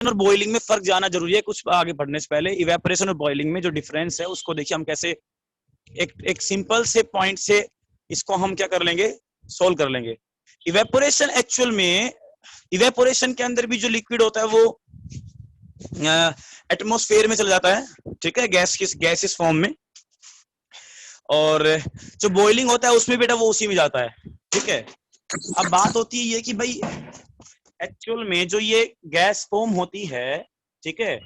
और बॉइलिंग में फर्क जाना जरूरी है। कुछ आगे बढ़ने से पहले इवेपोरेशन और बॉइलिंग में जो डिफरेंस है उसको देखिए हम कैसे एक सिंपल से पॉइंट से इसको हम क्या कर लेंगे, सोल्व कर लेंगे। इवेपोरेशन एक्चुअल में, इवेपोरेशन के अंदर भी जो लिक्विड होता है वो एटमॉस्फेयर में चला जाता है, ठीक है, गैसेस फॉर्म में। और जो बॉइलिंग होता है उसमें बेटा वो उसी में जाता है, ठीक है। अब बात होती है ये कि भाई एक्चुअल में जो ये गैस फॉर्म होती है, ठीक है,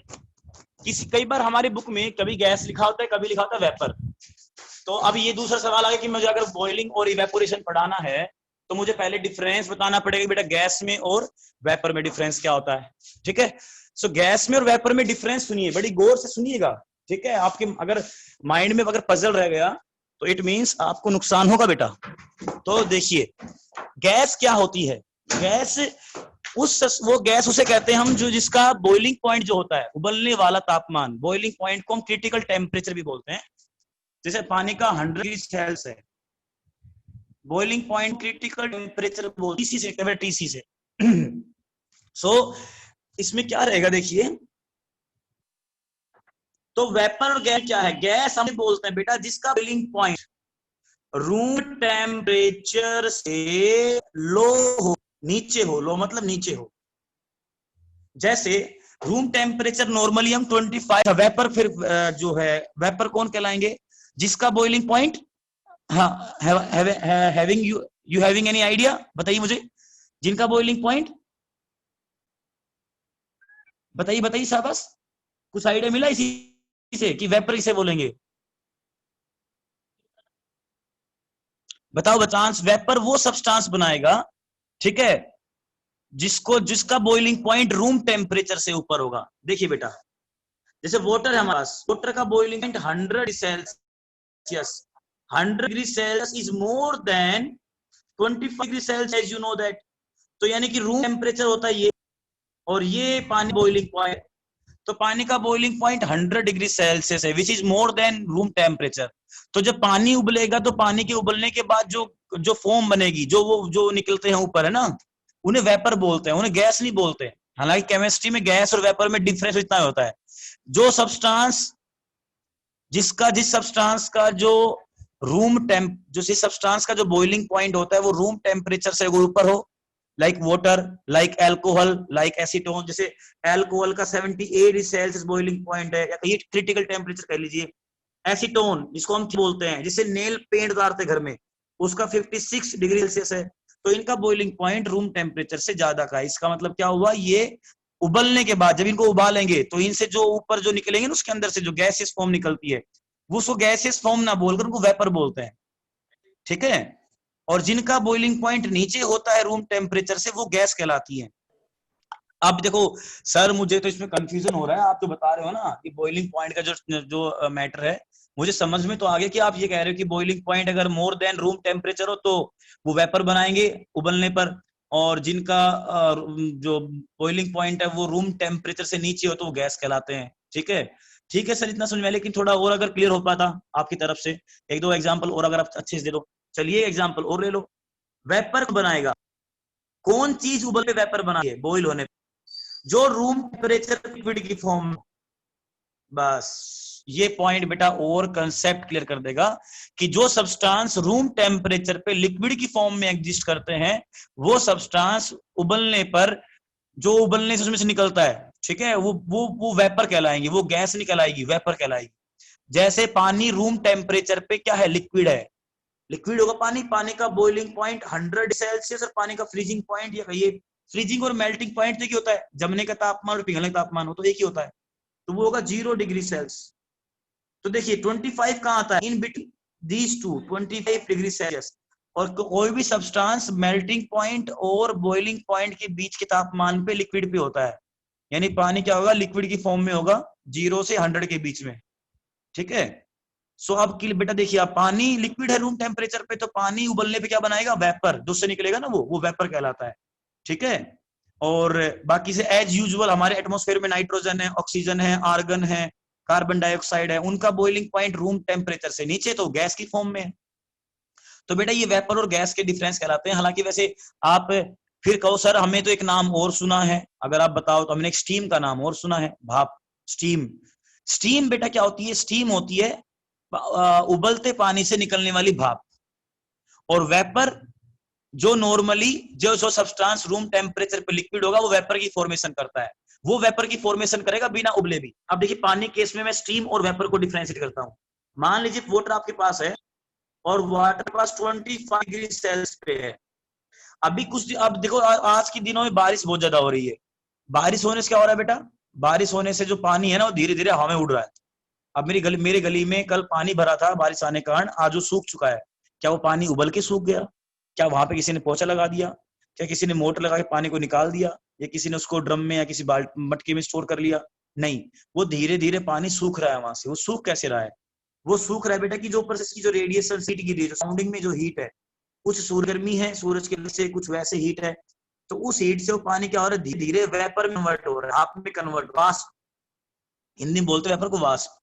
कई बार हमारी बुक में कभी गैस लिखा होता है, कभी लिखा होता है वेपर। तो अब ये दूसरा सवाल आ गया कि मुझे अगर बॉइलिंग और इवेपोरेशन पढ़ाना है तो मुझे पहले डिफरेंस बताना पड़ेगा बेटा, गैस में और वेपर में डिफरेंस क्या होता है, ठीक है। सो गैस में और वेपर में डिफरेंस सुनिए, बड़ी गौर से सुनिएगा, ठीक है। आपके अगर माइंड में अगर पजल रह गया तो इट मींस आपको नुकसान होगा बेटा। तो देखिए गैस क्या होती है, गैस वो गैस उसे कहते हैं हम जो जिसका बॉइलिंग पॉइंट जो होता है, उबलने वाला तापमान, बॉइलिंग पॉइंट को हम क्रिटिकल टेम्परेचर भी बोलते हैं। जैसे पानी का 100 डिग्री सेल्सियस है, boiling point critical temperature TC से, टीसी से। सो इसमें क्या रहेगा देखिए, तो वेपर और गैस क्या है, गैस हम बोलते हैं बेटा जिसका बॉइलिंग पॉइंट रूम टेम्परेचर से लो हो, नीचे हो, लो मतलब नीचे हो। जैसे रूम टेम्परेचर नॉर्मली हम 25, वेपर फिर जो है वेपर कौन कहलाएंगे, जिसका बॉइलिंग पॉइंट, हाँ, having you having any idea, बताइए मुझे, जिनका बॉइलिंग पॉइंट, बताइए बताइए शाबाश, कुछ आइडिया मिला इसी से कि वेपर किसे बोलेंगे, बताओ बचांस। वेपर वो सब्सटेंस बनाएगा, ठीक है, जिसका बॉइलिंग पॉइंट रूम टेम्परेचर से ऊपर होगा। देखिए बेटा जैसे वाटर है हमारे पास, वाटर का boiling point 100 Celsius, 100 degree Celsius is more than 25 degree Celsius, you know that. तो यानी कि रूम टेम्परेचर होता है ये, और ये पानी बॉइलिंग पॉइंट, तो पानी का बॉइलिंग पॉइंट 100 डिग्री सेल्सियस है, which is more than room temperature. तो जब पानी उबलेगा तो पानी के उबलने के बाद जो जो फोम बनेगी, जो निकलते हैं ऊपर है ना, उन्हें वेपर बोलते हैं, उन्हें गैस नहीं बोलते। हालांकि केमिस्ट्री में गैस और वेपर में डिफरेंस इतना होता है, जो सब्सटेंस जिस सब्सटेंस का जो जिस सब्सटेंस का जो बॉइलिंग पॉइंट होता है वो रूम टेम्परेचर से ऊपर हो, like water, like alcohol, like acetone. जैसे अल्कोहल का 78 सेल्सियस बॉइलिंग पॉइंट है, या कहिए क्रिटिकल टेम्परेचर कह लीजिए। एसीटोन जिसको हम बोलते हैं, जिसे नेल पेंट उतारते घर में, उसका 56 डिग्री सेल्सियस है। तो इनका बॉइलिंग पॉइंट रूम टेम्परेचर से ज्यादा का है। इसका मतलब क्या हुआ, ये उबलने के बाद जब इनको उबालेंगे तो इनसे जो ऊपर जो निकलेंगे ना, उसके अंदर से जो गैसियस फॉर्म निकलती है, वो उसको गैसियस फॉर्म ना बोलकर उनको वेपर बोलते हैं, ठीक है। और जिनका बॉइलिंग पॉइंट नीचे होता है रूम टेम्परेचर से, वो गैस कहलाती है। अब देखो सर मुझे तो इसमें कंफ्यूजन हो रहा है, आप तो बता रहे हो ना कि बॉइलिंग पॉइंट का जो जो मैटर है, मुझे समझ में तो आ गया कि आप ये कह रहे हो कि बॉइलिंग पॉइंट अगर मोर देन रूम टेम्परेचर हो तो वो वेपर बनाएंगे उबलने पर, और जिनका जो बॉइलिंग पॉइंट है वो रूम टेम्परेचर से नीचे हो तो वो गैस कहलाते हैं, ठीक है। ठीक है सर, इतना समझ में, लेकिन थोड़ा और अगर क्लियर हो पाता आपकी तरफ से, एक दो एग्जाम्पल और अगर आप अच्छे से दे दो। चलिए एग्जाम्पल और ले लो। वेपर बनाएगा, कौन चीज उबल के वेपर बनाए, बॉइल होने, जो रूम टेम्परेचर लिक्विड की फॉर्म। बस ये पॉइंट बेटा और कंसेप्ट क्लियर कर देगा कि जो सब्सटेंस रूम टेम्परेचर पे लिक्विड की फॉर्म में एग्जिस्ट करते हैं, वो सब्सटेंस उबलने पर, जो उबलने से उसमें से निकलता है, ठीक है, वो वेपर कहलाएंगे, वो गैस नहीं कहलाएगी, वेपर कहलाएगी। जैसे पानी रूम टेम्परेचर पे क्या है, लिक्विड है, लिक्विड होगा पानी, पानी का बॉइलिंग पॉइंट 100 सेल्सियस, और पानी का फ्रीजिंग पॉइंट, या कहिए फ्रीजिंग और मेल्टिंग पॉइंट एक ही होता है, जमने का तापमान और पिघलने का तापमान हो तो एक ही होता है, तो वो होगा 0 डिग्री सेल्सियस। तो देखिए 25 कहां आता है, in between these two, 25 degree Celsius. और कोई भी सब्सटेंस मेल्टिंग पॉइंट और बॉइलिंग पॉइंट के बीच के तापमान पे लिक्विड पे होता है, यानी पानी क्या होगा, लिक्विड की फॉर्म में होगा 0 से 100 के बीच में, ठीक है। सो अब बेटा देखिए, आप पानी लिक्विड है रूम टेम्परेचर पे, तो पानी उबलने पे क्या बनाएगा, वेपर, जो उससे निकलेगा ना वो वेपर कहलाता है, ठीक है। और बाकी से एज यूजुअल हमारे एटमॉस्फेयर में नाइट्रोजन है, ऑक्सीजन है, आर्गन है, कार्बन डाइऑक्साइड है, उनका बॉइलिंग पॉइंट रूम टेम्परेचर से नीचे, तो गैस की फॉर्म में है। तो बेटा ये वेपर और गैस के डिफरेंस कहलाते हैं। हालांकि वैसे आप फिर कहो सर हमें तो एक नाम और सुना है, अगर आप बताओ तो हमने एक स्टीम का नाम और सुना है, भाप, स्टीम। स्टीम बेटा क्या होती है? स्टीम होती है उबलते पानी से निकलने वाली भाप। और वेपर जो नॉर्मली जो सब्सटेंस रूम टेम्परेचर पे लिक्विड होगा वो वेपर की फॉर्मेशन करता है, वो वेपर की फॉर्मेशन करेगा बिना उबले भी। अब देखिए पानी केस में मैं स्टीम और वेपर को डिफरेंशिएट करता हूं। मान लीजिए वाटर आपके पास है और वाटर के पास 25 डिग्री सेल्सियस पे है। अभी कुछ अब देखो आज के दिनों में बारिश बहुत ज्यादा हो रही है। बारिश होने से क्या हो रहा है बेटा? बारिश होने से जो पानी है ना वो धीरे धीरे हवा में उड़ रहा है। अब मेरे गली में कल पानी भरा था बारिश आने के कारण, आज वो सूख चुका है। क्या वो पानी उबल के सूख गया? क्या वहां पे किसी ने पोछा लगा दिया? क्या किसी ने मोटर लगा के पानी को निकाल दिया, या किसी ने उसको ड्रम में या किसी मटके में स्टोर कर लिया? नहीं, वो धीरे धीरे पानी सूख रहा है वहां से। वो सूख कैसे रहा है? वो सूख रहा है बेटा कि जो ऊपर से इसकी जो रेडिएशन हीट गिर रही है, जो सराउंडिंग में जो हीट है, कुछ सूर्य गर्मी है सूरज के से, कुछ वैसे हीट है, तो उस हीट से वो पानी क्या हो रहा है? धीरे धीरे वेपर में कन्वर्ट हो रहा है, आप में कन्वर्ट, वाष्प, हिंदी में बोलते हैं वेपर को वाष्प।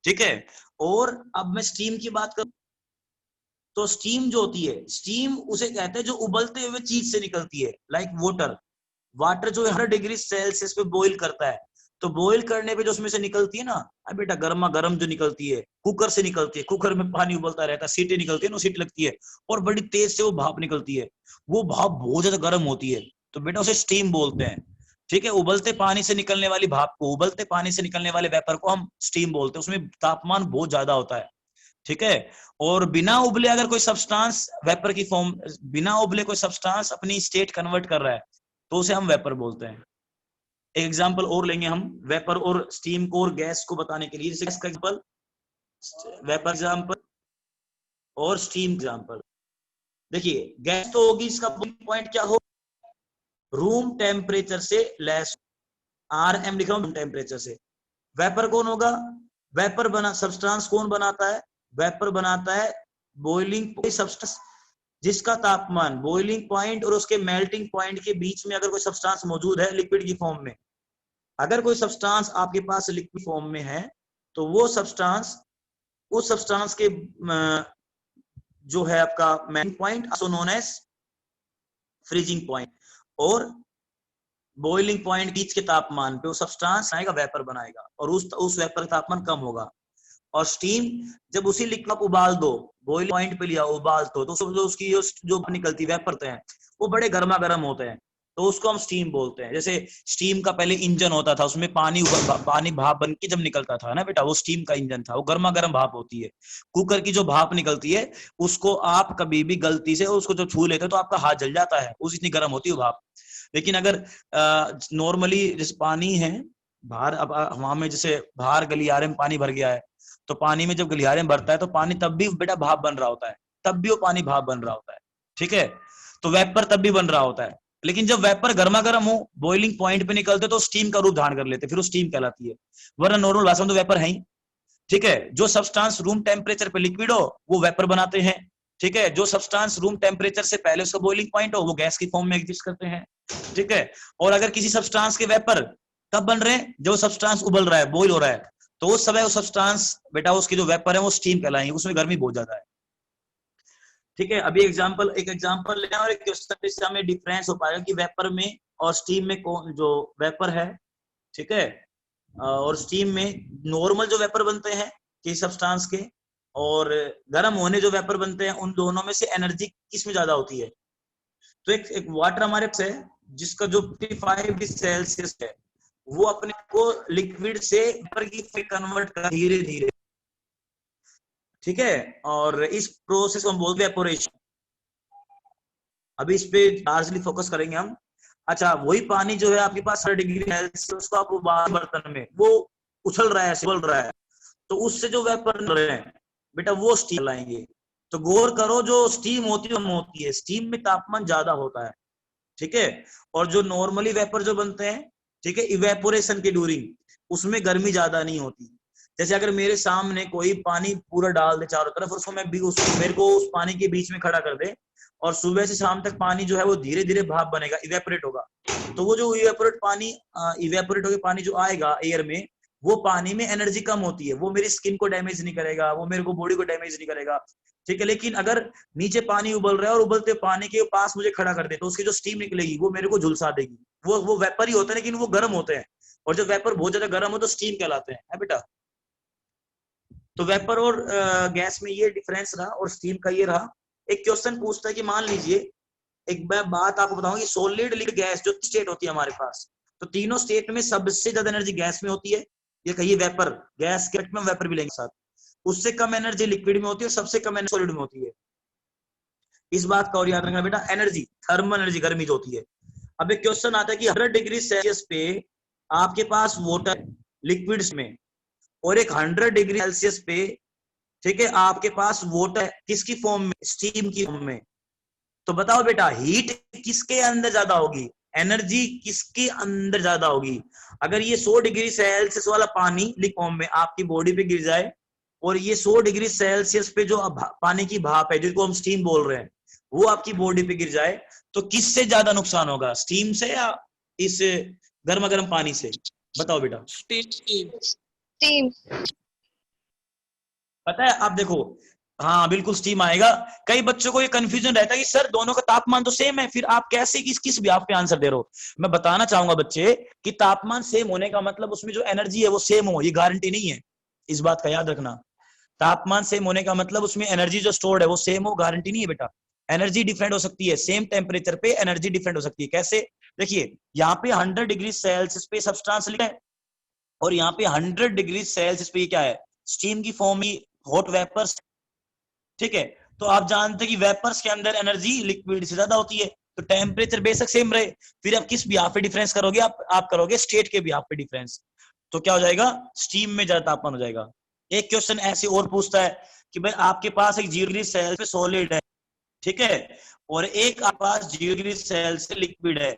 ठीक है। और अब मैं स्टीम की बात करूं तो स्टीम जो होती है, स्टीम उसे कहते हैं जो उबलते हुए चीज से निकलती है, लाइक वाटर। वाटर जो 100 डिग्री सेल्सियस पे बॉईल करता है, तो बॉईल करने पे जो उसमें से निकलती है ना, अब बेटा गर्मा गर्म जो निकलती है, कुकर से निकलती है, कुकर में पानी उबलता रहता है, सीटी निकलती है ना, सीटी लगती है और बड़ी तेज से वो भाप निकलती है, वो भाप बहुत ज्यादा गर्म होती है, तो बेटा उसे स्टीम बोलते हैं। ठीक है। उबलते पानी से निकलने वाली भाप को, उबलते पानी से निकलने वाले वेपर को हम स्टीम बोलते हैं, उसमें तापमान बहुत ज्यादा होता है। ठीक है। और बिना उबले अगर कोई सब्सटेंस वेपर की फॉर्म, बिना उबले कोई सब्सटेंस अपनी स्टेट कन्वर्ट कर रहा है तो उसे हम वेपर बोलते हैं। एक एग्जांपल और लेंगे हम वेपर और स्टीम को और गैस को बताने के लिए, जैसे गैस का एग्जांपल, वेपर एग्जांपल और स्टीम एग्जांपल। देखिए गैस तो होगी, इसका पॉइंट क्या हो? रूम टेम्परेचर से लेस, RM लिख रहा हूं, रूम टेम्परेचर से। वेपर कौन होगा? वेपर बना सब्सटेंस कौन बनाता है? वेपर बनाता है बॉइलिंग सब्सटेंस जिसका तापमान बॉइलिंग पॉइंट और उसके मेल्टिंग पॉइंट के बीच में अगर कोई सब्सटेंस मौजूद है लिक्विड की फॉर्म में, अगर कोई सब्सटेंस आपके पास लिक्विड फॉर्म में है तो वो सब्सटेंस, उस सब्सटेंस के जो है आपका melting point so known as freezing point, और बॉइलिंग पॉइंट बीच के तापमान पे वो सब्सटेंस आएगा, वेपर बनाएगा, और उस वेपर का तापमान कम होगा। और स्टीम, जब उसी लिक्विड आप उबाल दो, बॉइलिंग पॉइंट पे लिया उबाल दो, तो उसकी जो निकलती वेपर हैं वो बड़े गर्मा गर्म होते हैं, तो उसको हम स्टीम बोलते हैं। जैसे स्टीम का पहले इंजन होता था, उसमें पानी भाप बन के जब निकलता था ना बेटा, वो स्टीम का इंजन था, वो गर्मा गर्म भाप होती है। कुकर की जो भाप निकलती है उसको आप कभी भी गलती से उसको जो छू लेते हो तो आपका हाथ जल जाता है, उस इतनी गर्म होती है भाप। लेकिन अगर नॉर्मली जैसे पानी है बाहर, अब हवा में जैसे बाहर गलियारे में पानी भर गया है, तो पानी में जब गलियारे में भरता है तो पानी तब भी बेटा भाप बन रहा होता है, तब भी वो पानी भाप बन रहा होता है। ठीक है। तो वेपर तब भी बन रहा होता है, लेकिन जब वेपर गर्मा गर्म हो, बॉइलिंग पॉइंट पे निकलते तो स्टीम का रूप धारण कर लेते, फिर वो स्टीम कहलाती है, वरना नॉर्मल भाषा में तो वेपर है ही। ठीक है। जो सब्सटेंस रूम टेम्परेचर पे लिक्विड हो वो वेपर बनाते हैं। ठीक है। जो सब्सटेंस रूम टेम्परेचर से पहले उसका बॉइलिंग पॉइंट हो वो गैस की फॉर्म में एग्जिस्ट करते हैं। ठीक है। और अगर किसी सब्सटेंस के वेपर कब बन रहे हैं? जो सब्सटेंस उबल रहा है, बॉइल हो रहा है, तो उस समय वो सब्सटेंस बेटा उसके जो वेपर है वो स्टीम कहलाएंगे, उसमें गर्मी बहुत ज्यादा है। ठीक है। अभी एक एग्जांपल लेना और एक क्वेश्चन से हमें डिफरेंस हो पाएगा कि वेपर में और स्टीम में कौन जो वेपर है, ठीक है, और स्टीम में नॉर्मल जो वेपर बनते हैं किसी सब्सटेंस के और गर्म होने जो वेपर बनते हैं, उन दोनों में से एनर्जी किस में ज्यादा होती है? तो एक वाटर हमारे पास है जिसका जो 55 डिग्री सेल्सियस है, वो अपने को लिक्विड से वेपर की कन्वर्ट कर धीरे धीरे। ठीक है। और इस प्रोसेस को हम बोलते हैं एपोरेशन। अभी इस पे लार्जली फोकस करेंगे हम। अच्छा, वही पानी जो है आपके पास 100 डिग्री सेल्सियस, उसको आप उबाल बर्तन में, वो उछल रहा है, उबल रहा है, तो उससे जो वेपर निकल रहे हैं बेटा वो स्टीम लाएंगे। तो गौर करो, जो स्टीम होती है, स्टीम में तापमान ज्यादा होता है। ठीक है। और जो नॉर्मली वेपर जो बनते हैं, ठीक है, इवेपोरेशन के ड्यूरिंग, उसमें गर्मी ज्यादा नहीं होती। जैसे अगर मेरे सामने कोई पानी पूरा डाल दे चारों तरफ, और उसको मैं भी मेरे को उस पानी के बीच में खड़ा कर दे, और सुबह से शाम तक पानी जो है वो धीरे धीरे भाप बनेगा, इवेपोरेट होगा, तो वो जो इवेपोरेट होकर पानी जो आएगा एयर में, वो पानी में एनर्जी कम होती है, वो मेरी स्किन को डैमेज नहीं करेगा, वो मेरे को बॉडी को डैमेज नहीं करेगा, ठीक है। लेकिन अगर नीचे पानी उबल रहा है और उबलते पानी के पास मुझे खड़ा कर दे तो उसकी जो स्टीम निकलेगी वो मेरे को झुलसा देगी। वो वेपर ही होते हैं लेकिन वो गर्म होते हैं, और जब वेपर बहुत ज्यादा गर्म हो तो स्टीम कहलाते हैं, है बेटा। तो वेपर और गैस में ये डिफरेंस रहा और स्टीम का ये रहा। एक क्वेश्चन पूछता है कि मान लीजिए, एक मैं बात आपको बताऊंगी, सॉलिड, लिक्विड, गैस जो स्टेट होती है हमारे पास, तो तीनों स्टेट में सबसे ज्यादा एनर्जी गैस में होती है, ये कहिए वेपर, गैस के में वेपर भी लेंगे साथ, उससे कम एनर्जी लिक्विड में होती है और सबसे कम एनर्जी सॉलिड में होती है। इस बात का और याद रखना बेटा, एनर्जी, थर्मल एनर्जी, गर्मी जो होती है। अब एक क्वेश्चन आता है कि 100 डिग्री सेल्सियस पे आपके पास वाटर लिक्विड्स में, और एक 100 डिग्री सेल्सियस पे, ठीक है, आपके पास वाटर किसकी फॉर्म में, स्टीम की फॉर्म में। तो बताओ बेटा, हीट किसके अंदर ज्यादा होगी, एनर्जी किसके अंदर ज्यादा होगी। अगर ये 100 डिग्री सेल्सियस वाला पानी लिक्विड फॉर्म में आपकी बॉडी पे गिर जाए, और ये 100 डिग्री सेल्सियस पे जो पानी की भाप है जिसको हम स्टीम बोल रहे हैं, वो आपकी बॉडी पे गिर जाए, तो किससे ज्यादा नुकसान होगा, स्टीम से या इस गर्मा गर्म पानी से? बताओ बेटा। स्टीम। पता है, आप देखो, हाँ बिल्कुल स्टीम आएगा। कई बच्चों को ये कंफ्यूजन रहता है कि सर दोनों का तापमान तो सेम है, फिर आप कैसे किस ब्याह पे आंसर दे रहे हो। मैं बताना चाहूंगा बच्चे कि तापमान सेम होने का मतलब उसमें जो एनर्जी है वो सेम हो, ये गारंटी नहीं है, इस बात का याद रखना। तापमान सेम होने का मतलब उसमें एनर्जी जो स्टोर्ड है वो सेम हो, गारंटी नहीं है बेटा। एनर्जी डिफरेंट हो सकती है, सेम टेम्परेचर पे एनर्जी डिफरेंट हो सकती है। कैसे? देखिए, यहाँ पे 100 डिग्री सेल्सियस पे सब्सटेंस लिखा है, और यहाँ पे 100 डिग्री सेल्सियस पे क्या है, स्टीम की फॉर्म में हॉट वेपर्स, ठीक है। तो आप जानते हैं कि वेपर्स के अंदर एनर्जी लिक्विड से ज्यादा होती है, तो टेम्परेचर बेशक सेम रहे, फिर आप किस बिहाफ पे डिफरेंस करोगे, आप करोगे स्टेट के बिहाफ पे डिफरेंस, तो क्या हो जाएगा, स्टीम में ज्यादा तापमान हो जाएगा। एक क्वेश्चन ऐसे और पूछता है कि भाई आपके पास एक 0 डिग्री सेल्सियस पे सॉलिड है, ठीक है, और एक आपके पास 0 डिग्री सेल्सियस लिक्विड है,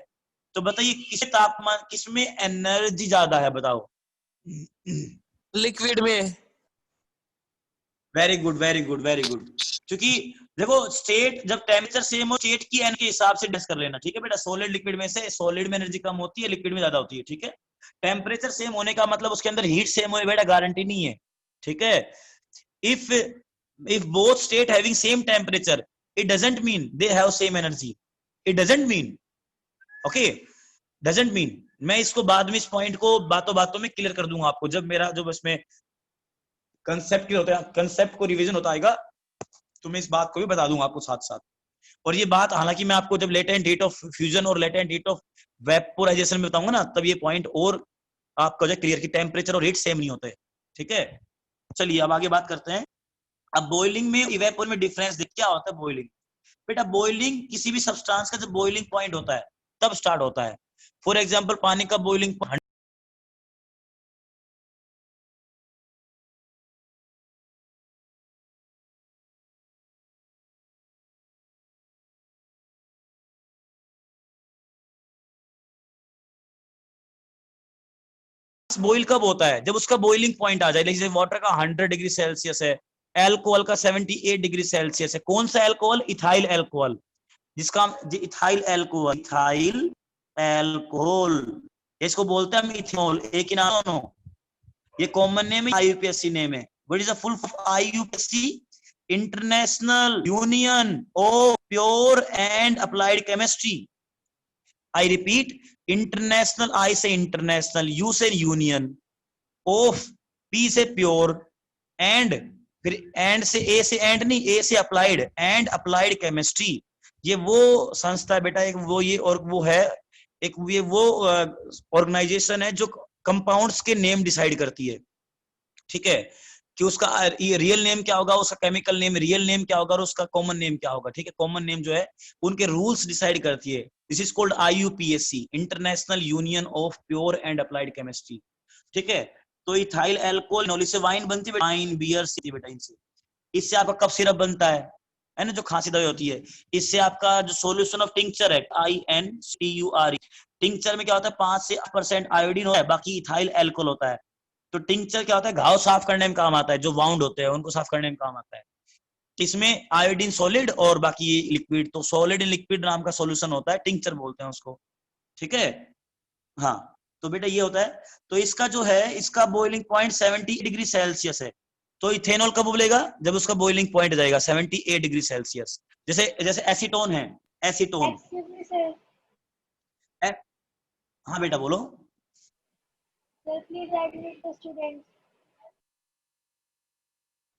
तो बताइए किस तापमान, किसमें एनर्जी ज्यादा है, बताओ। लिक्विड में। Very good, very good, very good. क्योंकि देखो, स्टेट जब टेम्परेचर सेम हो, स्टेट की एनर्जी के हिसाब से डिस्कस कर लेना, ठीक है बेटा। सॉलिड लिक्विड में से सॉलिड में एनर्जी कम होती है, लिक्विड में ज्यादा होती है, ठीक है। टेम्परेचर सेम होने का मतलब उसके अंदर हीट सेम हो बेटा, गारंटी नहीं है, ठीक है। If both state having same temperature, it doesn't mean they have same energy, it doesn't mean, okay, doesn't mean. मैं इसको बाद में, इस पॉइंट को बातों बातों में क्लियर कर दूंगा आपको, जब मेरा जो इसमें कंसेप्ट होता है, कंसेप्ट को रिवीजन होता आएगा, तो मैं इस बात को भी बता दूंगा आपको साथ साथ। और ये बात हालांकि मैं आपको जब लेटेंट हीट ऑफ फ्यूजन और लेटेंट हीट ऑफ वेपोराइजेशन में बताऊंगा ना, तब ये पॉइंट और आपको जो क्लियर कि टेम्परेचर और हीट सेम नहीं होते, ठीक है। चलिए अब आगे बात करते हैं। अब बॉइलिंग में इवेपोर में डिफरेंस क्या होता है। बॉइलिंग बेटा, बॉइलिंग किसी भी सब्सटेंस का जब बॉइलिंग पॉइंट होता है तब स्टार्ट होता है। फॉर एग्जाम्पल, पानी का बॉइलिंग बॉइल कब होता है, जब उसका बॉइलिंग पॉइंट आ जाए। जैसे वाटर का 100 डिग्री सेल्सियस है, एल्कोहल का 78 डिग्री सेल्सियस है। कौन सा एल्कोहल? इथाइल एल्कोहल, जिसका इथाइल एल्कोहल, इथाइल एल्कोहल, इसको बोलते हैं हम इथेनॉल। एक ही नाम हो, ये कॉमन नेम है, आईयूपीएससी नेम है। What is the full form? IUPSC, international union of pure and applied chemistry. I repeat, international, I से इंटरनेशनल, यू से यूनियन, ऑफ, पी से प्योर, एंड, फिर एंड से, ए से एंड नहीं, ए से अप्लाइड, एंड अप्लाइड केमिस्ट्री। ये वो संस्था है बेटा, एक वो ये और वो है, एक ये वो ऑर्गेनाइजेशन है जो कंपाउंड्स के नेम डिसाइड करती है, ठीक है, कि उसका रियल नेम क्या होगा, उसका केमिकल नेम, रियल नेम क्या होगा, और उसका कॉमन नेम क्या होगा, ठीक है। कॉमन नेम जो है उनके रूल्स डिसाइड करती है। This is called आईयूपीएससी, international union of pure and applied chemistry, ठीक है। तो इथाइल एल्कोहल से वाइन बनती है, वाइन बियर से बेटा, इनसे। इससे आपका कफ सिरप बनता है ना, जो खांसी दवाई होती है। इससे आपका जो सॉल्यूशन ऑफ टिंक्चर है, INCURE, टिंक्चर में क्या होता है, 5 से 8% आयोडीन होता है, बाकी इथाइल एल्कोहल होता है। तो टिंक्चर क्या होता है, घाव साफ करने में काम आता है, जो वाउंड होते हैं उनको साफ करने में काम आता है। इसमें आयोडीन सॉलिड और बाकी लिक्विड, तो सॉलिड एंड लिक्विड नाम का सॉल्यूशन होता है, टिंक्चर बोलते हैं उसको, ठीक है। हाँ, तो बेटा ये होता है, तो इसका जो है इसका बॉइलिंग पॉइंट 70 डिग्री सेल्सियस है। तो इथेनॉल कब उबलेगा? जब उसका बॉइलिंग पॉइंट जाएगा 78 डिग्री सेल्सियस। जैसे जैसे एसीटोन है, एसीटोन। Excuse me, sir. हाँ बेटा बोलो। Sir, please admit the students.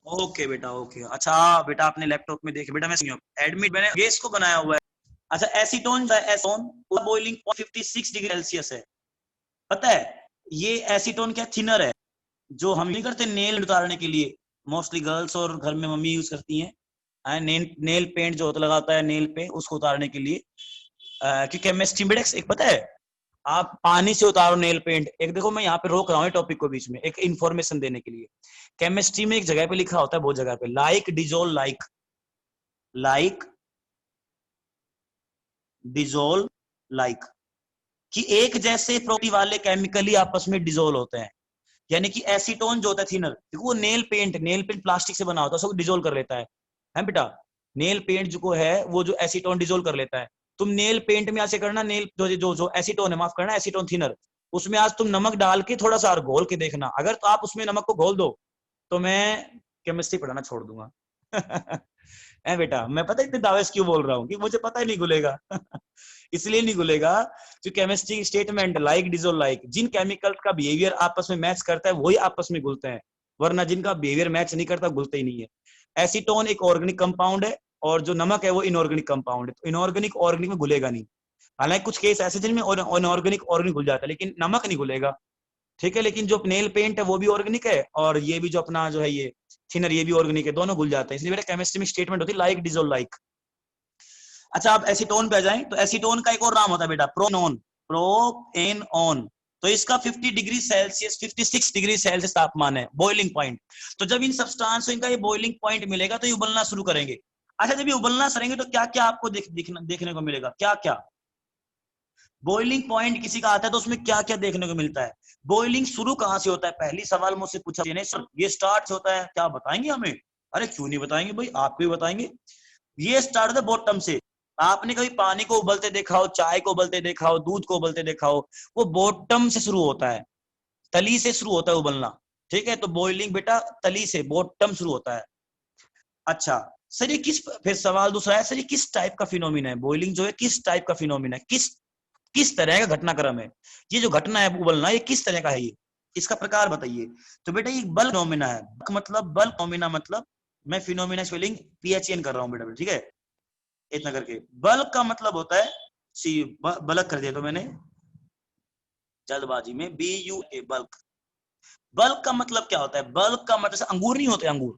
Okay बेटा ओके। अच्छा बेटा आपने लैपटॉप में देखे बेटा, मैं एडमिट मैंने गैस को बनाया हुआ है। अच्छा एसीटोन जो है, एसीटोन उसका बॉइलिंग 56 डिग्री सेल्सियस है। पता है ये एसीटोन क्या थिनर है, जो हम नहीं करते नेल उतारने के लिए, मोस्टली गर्ल्स और घर में मम्मी यूज करती हैं, नेल पेंट जो होता लगाता है नेल पे उसको उतारने के लिए। क्योंकि केमिस्ट्री में एक पता है, आप पानी से उतारो नेल पेंट। एक देखो मैं यहाँ पे रोक रहा हूँ टॉपिक को बीच में एक इन्फॉर्मेशन देने के लिए। केमिस्ट्री में एक जगह पे लिखा होता है, बहुत जगह पे, like dissolve like, like dissolve like, कि एक जैसे प्रॉपर्टी वाले केमिकल ही आपस में डिजोल्व होते हैं। यानी कि एसीटोन जो होता है थिनर, देखो वो नेल पेंट प्लास्टिक से बना होता है, उसको डिजोल्व कर लेता है बेटा। नेल पेंट जो है वो जो एसीटोन डिजोल्व कर लेता है। तुम नेल पेंट में ऐसे करना, नेल जो एसीटोन है, माफ करना एसीटोन थिनर, उसमें आज तुम नमक डाल के थोड़ा सा और घोल के देखना, अगर तो आप उसमें नमक को घोल दो तो मैं केमिस्ट्री पढ़ाना छोड़ दूंगा। है बेटा, मैं पता इतने दावे क्यों बोल रहा हूँ कि मुझे पता ही नहीं घुलेगा। इसलिए नहीं घुलेगा जो chemistry statement like dissolve like, जिन केमिकल का बिहेवियर आपस में मैच करता है वही आपस में घुलते हैं, वरना जिनका बिहेवियर मैच नहीं करता घुलते ही नहीं है। एसीटोन एक ऑर्गेनिक कंपाउंड है और जो नमक है वो इनऑर्गेनिक कंपाउंड है, तो इनऑर्गेनिक ऑर्गेनिक में घुलेगा नहीं। हालांकि कुछ केस ऐसे जिनमें इनऑर्गेनिक ऑर्गेनिक घुल जाता है, लेकिन नमक नहीं घुलेगा, ठीक है। लेकिन जो नेल पेंट है वो भी ऑर्गेनिक है, और ये भी जो अपना जो है ये थिनर ये भी ऑर्गेनिक है, दोनों घुल जाते हैं। इसलिए बेटा केमिस्ट्री में स्टेटमेंट होती है लाइक डिजोल्व लाइक। अच्छा आप एसीटोन पे आ जाएं, तो एसीटोन का एक और नाम होता है बेटा प्रोनोन, प्रोएनॉन। तो इसका 50 डिग्री सेल्सियस 56 डिग्री सेल्सियस तापमान है बॉइलिंग पॉइंट। तो जब इन सब्सटेंस को इनका ये बॉइलिंग पॉइंट मिलेगा तो ये उबलना शुरू करेंगे। अच्छा जब ये उबलना करेंगे तो क्या क्या आपको देखने को मिलेगा, क्या क्या बॉइलिंग पॉइंट किसी का आता है तो उसमें क्या क्या देखने को मिलता है। बॉइलिंग शुरू कहां से होता है, पहली सवाल मुझसे पूछा ये स्टार्ट होता है, क्या बताएंगे हमें? अरे क्यों नहीं बताएंगे भाई, आपको ही बताएंगे। ये स्टार्ट होता है बॉटम से। आपने कभी पानी को उबलते देखा हो, चाय को उबलते देखा हो, दूध को उबलते देखा हो, वो बॉटम से शुरू होता है, तली से शुरू होता है उबलना, ठीक है। तो बॉइलिंग बेटा तली से बॉटम शुरू होता है। अच्छा सर ये फिर सवाल दूसरा है, सर ये किस टाइप का फिनोमिना है, बॉइलिंग जो है किस टाइप का फिनोमिना है, किस तरह का घटनाक्रम है, ये जो घटना है उबलना ये किस तरह का है, ये इसका प्रकार बताइए। तो बेटा ये बल्क फिनोमिना है, मतलब बल्क फिनोमिना, मतलब मैं फिनोमिना स्पेलिंग PHN कर रहा हूँ बेटा, ठीक है, इतना करके। बल्क का मतलब होता है, सी बल्क कर दिया तो मैंने जल्दबाजी में, BUA बल्क। बल्क का मतलब क्या होता है, बल्क का मतलब अंगूर नहीं होते, अंगूर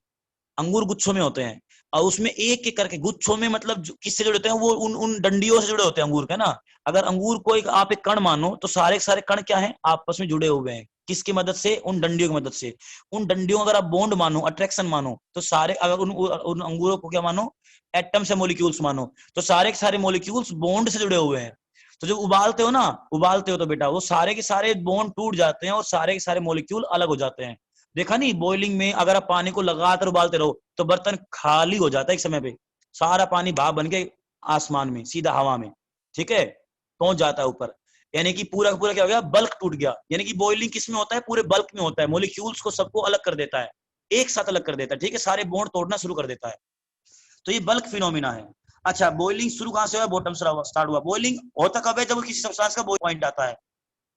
अंगूर गुच्छों में होते हैं, और उसमें एक एक करके गुच्छों में, मतलब किससे जुड़े होते हैं वो, उन डंडियों से जुड़े होते हैं अंगूर के ना। अगर अंगूर को आप एक कण मानो तो सारे के सारे कण क्या है, आपस में जुड़े हुए हैं, किसकी मदद से, उन डंडियों की मदद से। उन डंडियों अगर आप बॉन्ड मानो, अट्रैक्शन मानो, तो सारे, अगर उन अंगूरों को क्या मानो, एटम से मॉलिक्यूल्स मानो, तो सारे के सारे मॉलिक्यूल्स बॉन्ड से जुड़े हुए हैं। तो जब उबालते हो ना, उबालते हो तो बेटा वो सारे के सारे बॉन्ड टूट जाते हैं और सारे के सारे मॉलिक्यूल अलग हो जाते हैं। देखा नहीं, बॉइलिंग में अगर आप पानी को लगातार उबालते रहो तो बर्तन खाली हो जाता है एक समय पे, सारा पानी भाप बन के आसमान में सीधा हवा में, ठीक है, पहुंच जाता है ऊपर। यानी कि पूरा का पूरा क्या हो गया, बल्क टूट गया। यानी कि बॉइलिंग किस में होता है, पूरे बल्क में होता है, मॉलिक्यूल्स को सबको अलग कर देता है, एक साथ अलग कर देता है, ठीक है, सारे बॉन्ड तोड़ना शुरू कर देता है। तो ये बल्क फिनोमिना है। अच्छा बॉइलिंग शुरू कहां से हुआ, बॉटम से स्टार्ट हुआ। बॉइलिंग होता कब है, जब किसी सब्सटेंस का बॉइलिंग पॉइंट आता है।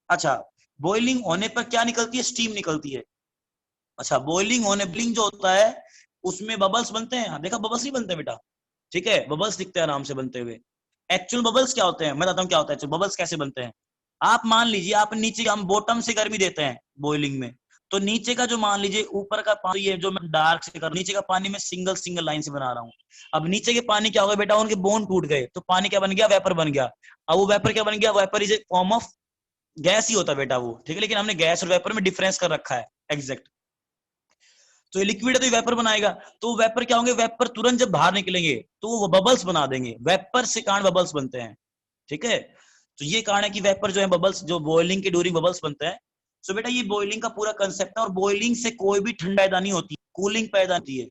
अच्छा बॉइलिंग होने पर क्या निकलती है, स्टीम निकलती है। अच्छा बॉइलिंग होने, बॉइलिंग जो होता है उसमें बबल्स बनते हैं, देखा बबल्स नहीं बनते बेटा, ठीक है, बबल्स दिखते हैं आराम से बनते हुए। एक्चुअल बबल्स क्या होते हैं, मैं बताता हूँ क्या होता है, बबल्स कैसे बनते हैं। आप मान लीजिए आप नीचे, हम बॉटम से गर्मी देते हैं बॉइलिंग में, तो नीचे का जो मान लीजिए ऊपर का पानी, ये जो मैं डार्क से कर, नीचे का पानी मैं सिंगल सिंगल लाइन से बना रहा हूँ। अब नीचे के पानी क्या होगा बेटा, उनके बॉन्ड टूट गए तो पानी क्या बन गया, वेपर बन गया। अब वो वेपर क्या बन गया, vapour is a form of gas ही होता है बेटा वो, ठीक है, लेकिन हमने गैस और वेपर में डिफरेंस कर रखा है एग्जैक्ट। तो ये लिक्विड है तो ये वेपर बनाएगा, तो वेपर क्या होंगे, वेपर तुरंत जब बाहर निकलेंगे तो वो बबल्स बना देंगे, वेपर से कारण बबल्स बनते हैं, ठीक है। तो ये कारण है कि वेपर जो है बबल्स, जो बॉइलिंग के ड्यूरिंग बबल्स बनते हैं। सो बेटा ये बॉइलिंग का पूरा कंसेप्ट है, और बॉइलिंग से कोई भी ठंड पैदा नहीं होती, कूलिंग पैदा होती है।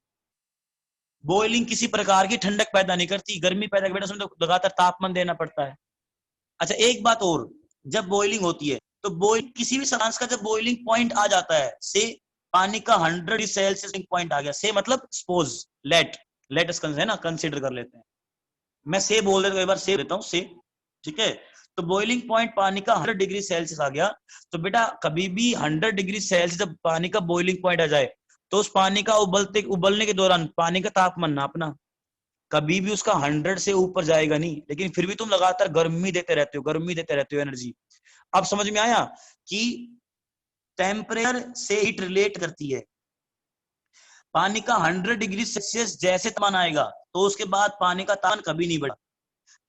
बॉइलिंग किसी प्रकार की ठंडक पैदा नहीं करती, गर्मी पैदा, बेटा उसमें तो लगातार तापमान देना पड़ता है। अच्छा एक बात और, जब बॉइलिंग होती है तो बॉइल किसी भी सब्सटेंस का जब बॉइलिंग पॉइंट आ जाता है, से पानी का 100 डिग्री सेल्सियस पॉइंट आ गया, से मतलब सपोज लेट अस है ना, कंसीडर कर लेते हैं, मैं से बोल देता हूं, एक बार से देता हूं से, ठीक है। तो बॉइलिंग पॉइंट पानी का 100 डिग्री सेल्सियस आ गया, तो बेटा कभी भी 100 डिग्री सेल्सियस जब पानी का बॉइलिंग पॉइंट आ जाए, तो उस पानी का उबलने के दौरान पानी का तापमान नापना, कभी भी उसका 100 से ऊपर जाएगा नहीं, लेकिन फिर भी तुम लगातार गर्मी देते रहते हो एनर्जी। अब समझ में आया कि टेम्परेचर से हीट रिलेट करती है। पानी का 100 डिग्री सेल्सियस जैसे तापमान आएगा, तो उसके बाद पानी का तापमान कभी नहीं बढ़ा।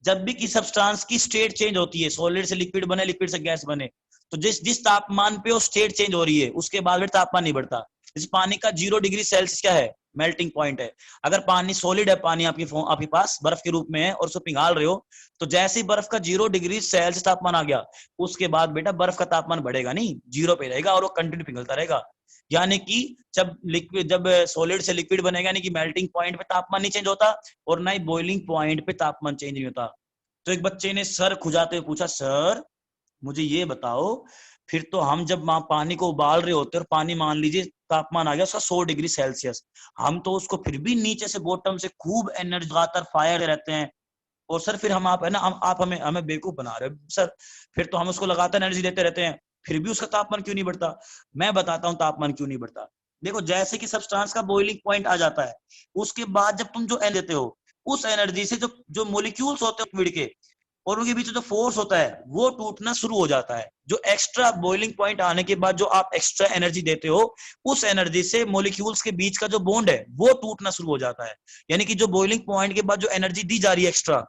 जब भी किसी सब्सटेंस की स्टेट चेंज होती है, सॉलिड से लिक्विड बने, लिक्विड से गैस बने, तो जिस तापमान पे वो स्टेट चेंज हो रही है, उसके बाद फिर तापमान नहीं बढ़ता। जैसे पानी का 0 डिग्री सेल्सियस क्या है, मेल्टिंग पॉइंट है। अगर पानी सॉलिड है, पानी आपके पास बर्फ के रूप में है और उसको पिघाल रहे हो, तो जैसे ही बर्फ का 0 डिग्री सेल्सियस तापमान आ गया, उसके बाद बेटा बर्फ का तापमान बढ़ेगा नहीं, 0 पे रहेगा और वो कंटिन्यू पिघलता रहेगा। यानी कि जब सॉलिड से लिक्विड बनेगा, यानी कि मेल्टिंग पॉइंट पे तापमान नहीं चेंज होता और ना ही बॉइलिंग पॉइंट पे तापमान चेंज नहीं होता। तो एक बच्चे ने सर खुजाते हुए पूछा, सर मुझे ये बताओ, फिर तो हम जब पानी को उबाल रहे होते हैं और पानी मान लीजिए तापमान आ गया उसका 100 डिग्री सेल्सियस, हम तो उसको फिर भी नीचे से बॉटम से खूब एनर्जी लगातार फायर रहते हैं, और सर फिर आप है ना, आप हमें बेवकूफ बना रहे हो सर, फिर तो हम उसको लगातार एनर्जी देते रहते हैं, फिर भी उसका तापमान क्यों नहीं बढ़ता? मैं बताता हूँ तापमान क्यों नहीं बढ़ता। देखो, जैसे कि सब्सटेंस का बॉइलिंग पॉइंट आ जाता है, उसके बाद जब तुम जो एनर्जी देते हो, उस एनर्जी से जो जो मोलिक्यूल्स होते हैं लिक्विड के और उनके बीच जो फोर्स होता है, वो टूटना शुरू हो जाता है। जो एक्स्ट्रा बॉइलिंग पॉइंट आने के बाद जो आप एक्स्ट्रा एनर्जी देते हो, उस एनर्जी से मोलिक्यूल्स के बीच का जो बॉन्ड है वो टूटना शुरू हो जाता है। यानी कि जो बॉइलिंग पॉइंट के बाद जो एनर्जी दी जा रही है एक्स्ट्रा,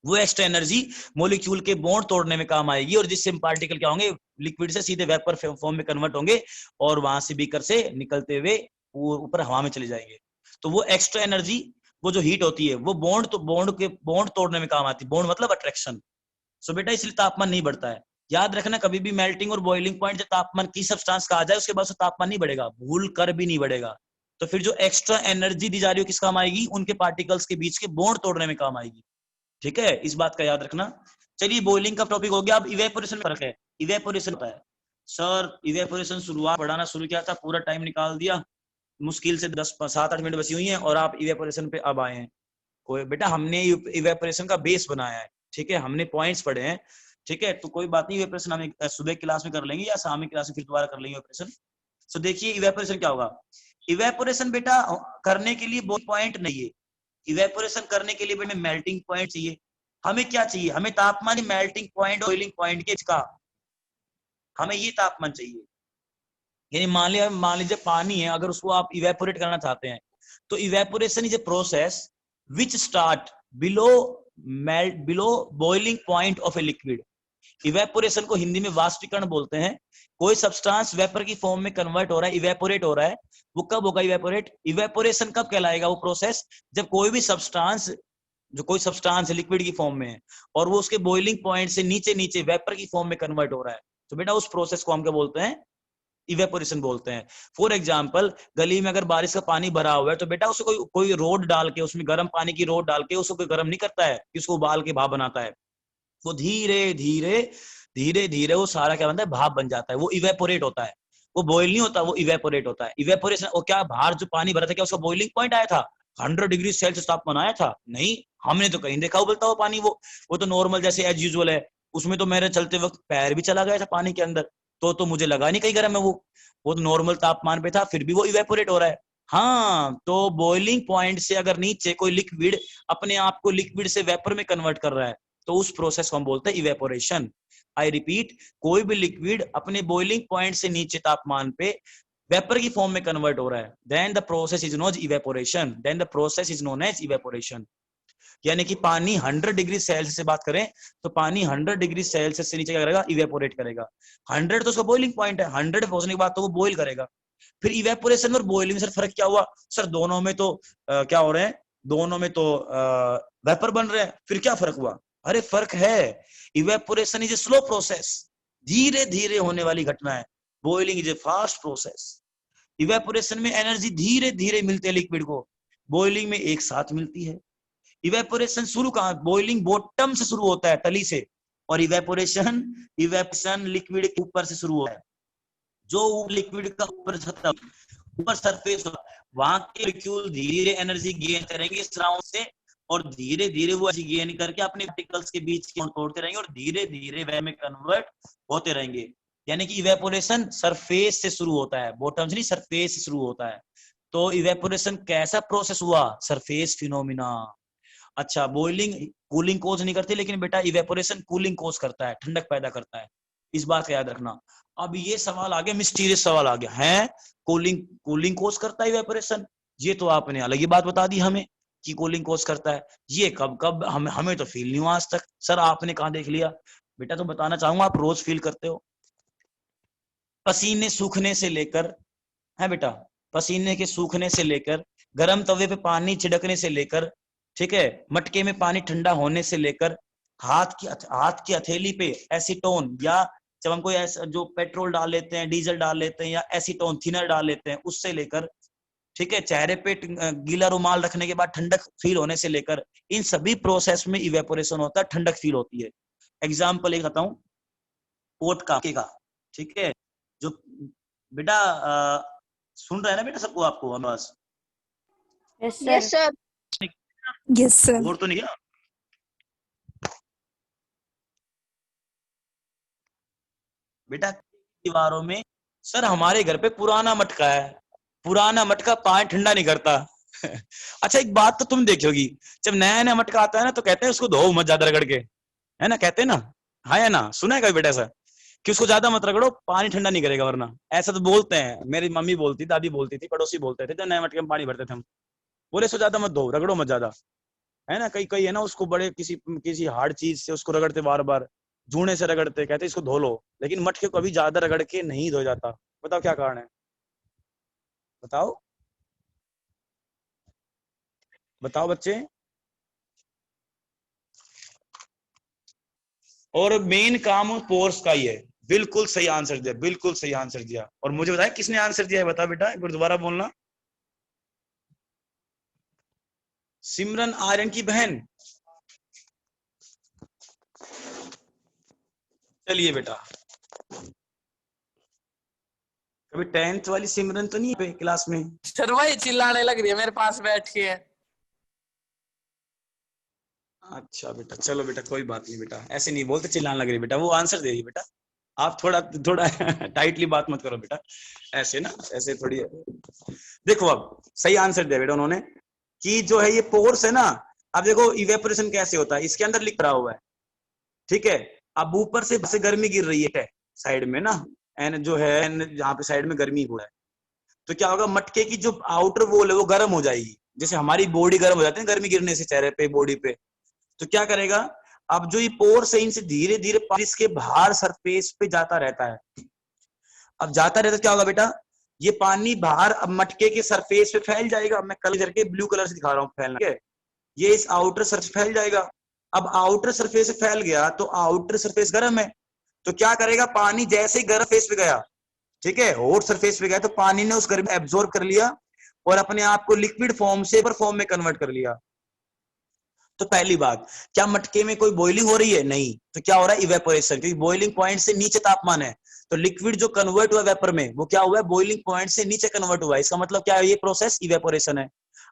वो एक्स्ट्रा एनर्जी मॉलिक्यूल के बॉन्ड तोड़ने में काम आएगी, और जिससे पार्टिकल क्या होंगे, लिक्विड से सीधे वेपर फॉर्म में कन्वर्ट होंगे और वहां से बीकर से निकलते हुए ऊपर हवा में चले जाएंगे। तो वो एक्स्ट्रा एनर्जी, वो जो हीट होती है, वो बॉन्ड तोड़ने में काम आती है। बॉन्ड मतलब अट्रैक्शन। सो बेटा इसलिए तापमान नहीं बढ़ता है। याद रखना, कभी भी मेल्टिंग और बॉइलिंग पॉइंट जब तापमान की सब्सटेंस का आ जाए, उसके बाद से तापमान नहीं बढ़ेगा, भूल कर भी नहीं बढ़ेगा। तो फिर जो एक्स्ट्रा एनर्जी दी जा रही है किस काम आएगी? उनके पार्टिकल्स के बीच के बॉन्ड तोड़ने में काम आएगी। ठीक है, इस बात का याद रखना। चलिए, बॉइलिंग का टॉपिक हो गया। अब इवेपोरेशन में फर्क है। इवेपोरेशन होता है, सर इवेपोरेशन शुरुआत पढ़ाना शुरू किया था, पूरा टाइम निकाल दिया, मुश्किल से 7-8 मिनट बची हुई हैं और आप इवेपोरेशन पे अब आए हैं। कोई बेटा, हमने इवेपोरेशन का बेस बनाया है, ठीक है, हमने पॉइंट्स पढ़े हैं, ठीक है, तो कोई बात नहीं, इवेपोरेशन हम सुबह क्लास में कर लेंगे या शाम की क्लास में फिर दोबारा कर लेंगे इवेपोरेशन। तो देखिए इवेपोरेशन क्या होगा। इवेपोरेशन बेटा करने के लिए पॉइंट नहीं है, इवेपोरेशन करने के लिए हमें मेल्टिंग पॉइंट चाहिए। हमें क्या चाहिए? हमें तापमान, मेल्टिंग पॉइंट, बॉइलिंग पॉइंट के का हमें ये तापमान चाहिए। यानी मान लीजिए पानी है, अगर उसको आप इवेपोरेट करना चाहते हैं, तो evaporation is a process which start below boiling point of a liquid. Evaporation को हिंदी में वाष्पीकरण बोलते हैं। कोई सब्सटेंस वेपर की फॉर्म में कन्वर्ट हो रहा है, इवेपोरेट हो रहा है, वो कब होगा इवेपोरेट? इवेपोरेशन कब कहलाएगा वो प्रोसेस? जब कोई भी सब्सटेंस, कोई सब्सटेंस लिक्विड की फॉर्म में है और वो उसके बॉइलिंग पॉइंट से नीचे नीचे वेपर की फॉर्म में कन्वर्ट हो रहा है, तो बेटा उस प्रोसेस को हम क्या बोलते हैं? इवेपोरेशन बोलते हैं। फॉर एग्जाम्पल, गली में अगर बारिश का पानी भरा हुआ है, तो बेटा उसको कोई रोड डाल के, उसमें गर्म पानी की रोड डाल के उसको गर्म नहीं करता है कि उसको उबाल के भाप बनाता है। वो धीरे धीरे धीरे धीरे वो सारा क्या बनता है? भाप बन जाता है। वो इवेपोरेट होता है, वो बॉइल नहीं होता, वो इवेपोरेट होता है। इवेपोरेशन, और क्या बाहर जो पानी भरा था, क्या उसका बॉइलिंग पॉइंट आया था? 100 डिग्री सेल्सियस तापमान आया था? नहीं, हमने तो कहीं देखा उबलता हुआ पानी। वो तो नॉर्मल जैसे एज यूजुअल है। उसमें तो मेरे चलते वक्त पैर भी चला गया था पानी के अंदर, तो मुझे लगा नहीं कहीं गर्म है। वो तो नॉर्मल तापमान पे था, फिर भी वो इवेपोरेट हो रहा है। हाँ, तो बॉइलिंग पॉइंट से अगर नीचे कोई लिक्विड अपने आप को लिक्विड से वेपर में कन्वर्ट कर रहा है, तो उस प्रोसेस को हम बोलते हैं इवेपोरेशन। आई रिपीट, कोई भी लिक्विड अपने बॉइलिंग पॉइंट से नीचे तापमान पे वेपर की फॉर्म में कन्वर्ट हो रहा है, then the process is known as evaporation. Then the process is known as evaporation. यानी कि पानी 100 डिग्री सेल्सियस से बात करें, तो पानी 100 डिग्री सेल्सियस से नीचे क्या करेगा? इवेपोरेट करेगा। 100 तो उसका बॉइलिंग पॉइंट है, 100 पे पहुंचने के बाद तो वो बॉइल करेगा। फिर इवेपोरेशन और बॉइलिंग सर फर्क क्या हुआ? सर दोनों में तो क्या हो रहे हैं? दोनों में तो वेपर बन रहे हैं, फिर क्या फर्क हुआ? अरे फर्क है। Evaporation is a slow process, धीरे धीरे होने वाली घटना है। Boiling is a fast process. Evaporation में एनर्जी धीरे धीरे मिलती है लिक्विड को, बॉइलिंग में एक साथ मिलती है। इवेपोरेशन शुरू कहां? बॉइलिंग बॉटम से शुरू होता है, तली से, और इवेपोरेशन लिक्विड के ऊपर से शुरू होता है। जो लिक्विड का ऊपर सरफेस होगा वहां के मॉलिक्यूल धीरे धीरे एनर्जी गेन करेंगे इस राउंड से, और धीरे धीरे वो एनर्जी गेन करके अपने पार्टिकल्स के बीच के तोड़ते रहेंगे और धीरे धीरे वे में कन्वर्ट होते रहेंगे। यानी कि इवेपोरेशन सरफेस से शुरू होता है, बॉटम से नहीं, सरफेस से शुरू होता है। तो इवेपोरेशन कैसा प्रोसेस हुआ? Surface phenomena. अच्छा, बॉइलिंग कूलिंग कोज नहीं करती, लेकिन बेटा इवेपोरेशन कूलिंग कोज करता है, ठंडक पैदा करता है, इस बात का याद रखना। अब ये सवाल आ गया, मिस्टीरियस सवाल आ गया है, कूलिंग कोज करता है इवेपोरेशन? ये तो आपने अलग ही बात बता दी हमें कि कूलिंग कोज करता है। ये कब हमें तो फील नहीं हुआ आज तक। सर आपने कहाँ देख लिया? बेटा तो बताना चाहूंगा, आप रोज फील करते हो। पसीने सूखने से लेकर, है बेटा, पसीने के सूखने से लेकर, गर्म तवे पे पानी छिड़कने से लेकर, ठीक है, मटके में पानी ठंडा होने से लेकर, हाथ की हथेली पे एसीटोन, या जब हम कोई जो पेट्रोल डाल लेते हैं, डीजल डाल लेते हैं, या एसीटोन थिनर डाल लेते हैं, उससे लेकर, ठीक है, चेहरे पे गीला रुमाल रखने के बाद ठंडक फील होने से लेकर, इन सभी प्रोसेस में इवेपोरेशन होता है, ठंडक फील होती है। एग्जाम्पल एक बताऊं, पोट का, ठीक है, जो बेटा सुन रहा है ना बेटा सबको, आपको आवाज? Yes, sir. Yes, sir. Yes, sir. और तो नहीं क्या? बेटा दीवारों में, सर हमारे घर पे पुराना मटका है, पुराना मटका पानी ठंडा नहीं करता। अच्छा एक बात तो तुम देखोगी, जब नया नया मटका आता है ना तो कहते हैं उसको धो मत ज्यादा रगड़ के, है ना, कहते हैं ना, हाँ या ना, सुना है कभी बेटा ऐसा कि उसको ज्यादा मत रगड़ो, पानी ठंडा नहीं करेगा वरना? ऐसा तो बोलते हैं, मेरी मम्मी बोलती, दादी बोलती थी, पड़ोसी बोलते थे, जब नए मटके में पानी भरते थे हम, बोले सो ज्यादा मत धो, रगड़ो मत ज्यादा, है ना। कई कई है ना उसको बड़े किसी हार्ड चीज से उसको रगड़ते, बार बार जूने से रगड़ते, कहते इसको धो लो, लेकिन मटके को कभी ज्यादा रगड़ के नहीं धो जाता। बताओ क्या कारण है? बताओ बताओ बच्चे। और मेन काम पोर्स का ही है। बिल्कुल सही आंसर दिया, बिल्कुल सही आंसर दिया। और मुझे बताया किसने आंसर दिया है, बता बेटा, एक बार दोबारा बोलना। सिमरन आर्यन की बहन। चलिए बेटा, कभी 10th वाली सिमरन तो नहीं है क्लास में? सर वही चिल्लाने लग रही है मेरे पास बैठ के। अच्छा बेटा, चलो बेटा कोई बात नहीं बेटा, ऐसे नहीं बोलते चिल्लाने लग रही बेटा, वो आंसर दे रही बेटा। आप थोड़ा टाइटली बात मत करो बेटा, ऐसे ना, ऐसे थोड़ी है। देखो अब सही आंसर दिया बेटा उन्होंने कि जो है ये पोर्स है ना। अब देखो इवेपोरेशन कैसे होता है, इसके अंदर लिख रहा हुआ है, ठीक है। अब ऊपर से गर्मी गिर रही है साइड में ना, एन जो है जहाँ पे साइड में गर्मी हो रहा है, तो क्या होगा, मटके की जो आउटर वॉल है वो गर्म हो जाएगी, जैसे हमारी बॉडी गर्म हो जाती है गर्मी गिरने से चेहरे पे, बॉडी पे। तो क्या करेगा, अब जो ये पोर्स है इनसे धीरे धीरे पानी इसके बाहर सरफेस पे जाता रहता है। अब जाता रहता क्या होगा बेटा, ये पानी बाहर अब मटके के सरफेस पे फैल जाएगा। मैं कलर करके ब्लू कलर से दिखा रहा हूँ फैलना, ठीक है। ये इस आउटर सरफेस फैल जाएगा। अब आउटर सरफेस से फैल गया तो आउटर सरफेस गर्म है, तो क्या करेगा, पानी जैसे ही गर्म फेस पे गया, ठीक है, हॉट सरफेस पे गया, तो पानी ने उस गर्मी एब्जॉर्ब कर लिया और अपने आप को लिक्विड फॉर्म से फॉर्म में कन्वर्ट कर लिया। तो पहली बात, क्या मटके में कोई बॉइलिंग हो रही है? नहीं। तो क्या हो रहा है, इवेपोरेशन, क्योंकि बॉइलिंग पॉइंट से नीचे तापमान है, तो लिक्विड जो कन्वर्ट हुआ वेपर में वो क्या हुआ है, बॉइलिंग पॉइंट से नीचे कन्वर्ट हुआ है। इसका मतलब क्या है, ये प्रोसेस इवेपोरेशन है।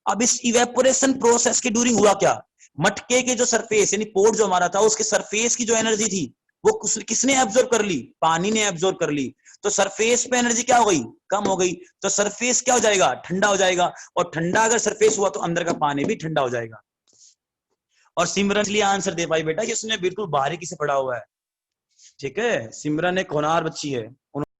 अब इस इवेपोरेशन प्रोसेस के ड्यूरिंग हुआ क्या, मटके के जो सरफेस यानी पोर्ट जो हमारा था उसके सरफेस की जो एनर्जी थी वो किसने एब्जॉर्ब कर ली, पानी ने एब्जॉर्ब कर ली। तो सरफेस पे एनर्जी क्या हो गई, कम हो गई। तो सरफेस क्या हो जाएगा, ठंडा हो जाएगा, और ठंडा अगर सरफेस हुआ तो अंदर का पानी भी ठंडा हो जाएगा। और सिमरन इसलिए आंसर दे पाई बेटा कि उसने बिल्कुल बारीकी से पढ़ा हुआ है, ठीक है। सिमरन एक होनहार बच्ची है।